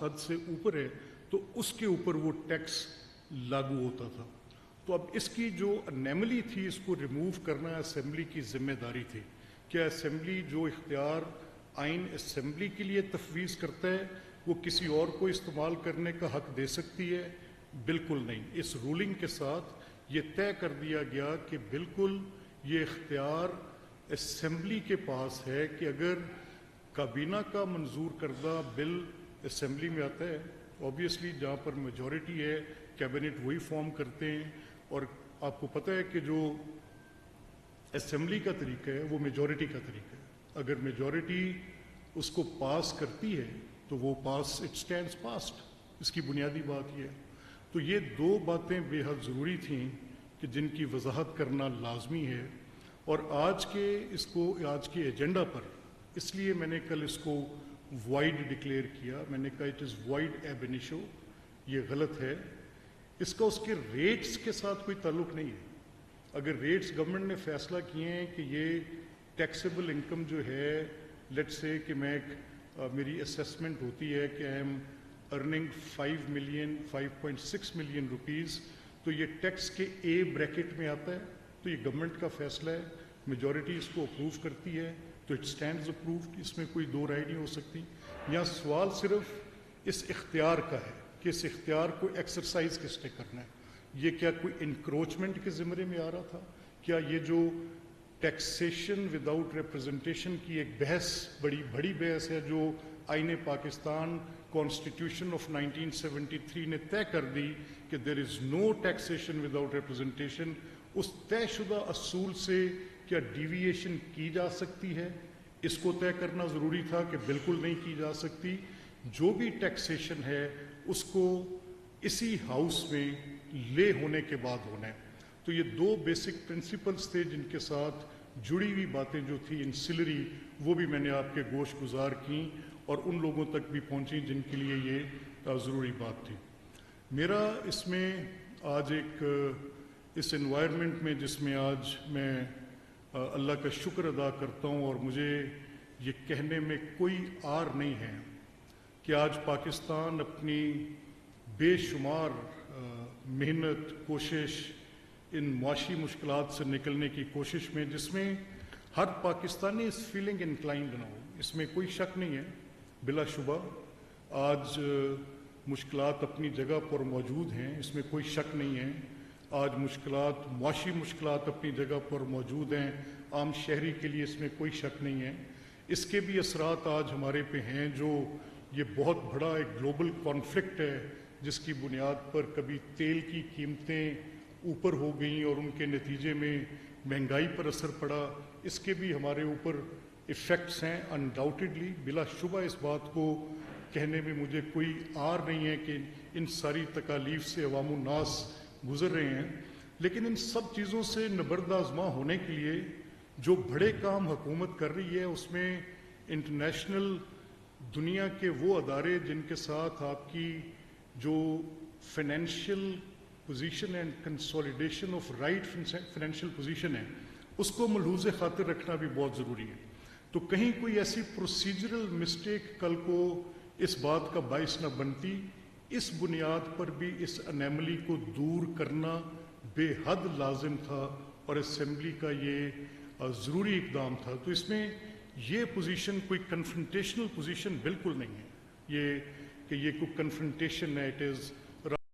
हद से ऊपर है तो उसके ऊपर वो टैक्स लागू होता था। तो अब इसकी जो अनैमली थी इसको रिमूव करना असेंबली की जिम्मेदारी थी। क्या असेंबली जो इख्तियार आइन असेंबली के लिए तफवीज़ करता है वो किसी और को इस्तेमाल करने का हक दे सकती है? बिल्कुल नहीं। इस रूलिंग के साथ ये तय कर दिया गया कि बिल्कुल ये इख्तियार असेंबली के पास है कि अगर काबीना का मंजूर करदा बिल असेंबली में आता है, ऑब्वियसली जहाँ पर मेजॉरिटी है कैबिनेट वही फॉर्म करते हैं, और आपको पता है कि जो असेंबली का तरीका है वो मेजॉरिटी का तरीका है। अगर मेजॉरिटी उसको पास करती है तो वो पास, इट स्टैंड्स पास्ड। इसकी बुनियादी बात ये है। तो ये दो बातें बेहद ज़रूरी थीं कि जिनकी वजाहत करना लाजमी है। और आज के एजेंडा पर इसलिए मैंने कल इसको वाइड डिक्लेयर किया। मैंने कहा इट इज़ वाइड एब इनिशो, ये गलत है। इसका उसके रेट्स के साथ कोई ताल्लुक नहीं है। अगर रेट्स गवर्नमेंट ने फैसला किए हैं कि ये टैक्सेबल इनकम जो है, लेट्स से कि मेरी असेसमेंट होती है कि I am earning 5.6 million rupees, तो ये टैक्स के ए ब्रैकेट में आता है, तो ये गवर्नमेंट का फैसला है, मेजॉरिटी इसको अप्रूव करती है तो इट स्टैंड्स अप्रूव्ड। इसमें कोई दो राय नहीं हो सकती। यहाँ सवाल सिर्फ इस इख्तियार का है कि इस इख्तियार को एक्सरसाइज किसने करना है। ये क्या कोई इंक्रोचमेंट के ज़िम्मे में आ रहा था? क्या ये जो टैक्सेशन विदाउट रिप्रेजेंटेशन की एक बहस, बड़ी बहस है जो आईने पाकिस्तान कॉन्स्टिट्यूशन ऑफ 1973 ने तय कर दी कि there is no taxation without representation, उस तयशुदा असूल से क्या डिविएशन की जा सकती है? इसको तय करना ज़रूरी था कि बिल्कुल नहीं की जा सकती। जो भी टैक्सेशन है उसको इसी हाउस में ले होने के बाद होना है। तो ये दो बेसिक प्रिंसिपल्स थे जिनके साथ जुड़ी हुई बातें जो थी इंसिलरी, वो भी मैंने आपके गोश गुजार की और उन लोगों तक भी पहुंची जिनके लिए ये ज़रूरी बात थी। मेरा इसमें आज इस एनवायरनमेंट में जिसमें आज मैं अल्लाह का शुक्र अदा करता हूँ, और मुझे ये कहने में कोई आर नहीं है कि आज पाकिस्तान अपनी बेशुमार मेहनत, कोशिश, इन मुआशी मुश्किलात से निकलने की कोशिश में, जिसमें हर पाकिस्तानी इस फीलिंग इंक्लाइंड ना हो, इसमें कोई शक नहीं है। बिलाशुबा आज मुश्किलात अपनी जगह पर मौजूद हैं, इसमें कोई शक नहीं है। आज मुश्किलात, मुआशी मुश्किलात अपनी जगह पर मौजूद हैं, आम शहरी के लिए इसमें कोई शक नहीं है। इसके भी असरात आज हमारे पे हैं, जो ये बहुत बड़ा एक ग्लोबल कॉन्फ्लिक्ट है जिसकी बुनियाद पर कभी तेल की कीमतें ऊपर हो गई और उनके नतीजे में महंगाई पर असर पड़ा। इसके भी हमारे ऊपर इफ़ेक्ट्स हैं अनडाउटेडली। बिलाशुबा इस बात को कहने में मुझे कोई आर नहीं है कि इन सारी तकालीफ से अवामुन्नास गुज़र रहे हैं। लेकिन इन सब चीज़ों से नबर्दाज़मा होने के लिए जो बड़े काम हुकूमत कर रही है, उसमें इंटरनेशनल दुनिया के वो अदारे जिनके साथ आपकी जो financial position and consolidation of right financial position है, उसको मलहूज़ खातिर रखना भी बहुत ज़रूरी है। तो कहीं कोई ऐसी प्रोसीजरल मिस्टेक कल को इस बात का बाइस न बनती, इस बुनियाद पर भी इस अनैमली को दूर करना बेहद लाजिम था और असेंबली का ये ज़रूरी इकदाम था। तो इसमें ये पोजीशन कोई कन्फ्रंटेशनल पोजीशन बिल्कुल नहीं है, ये कि ये कोई कन्फ्रंटेशन है। It is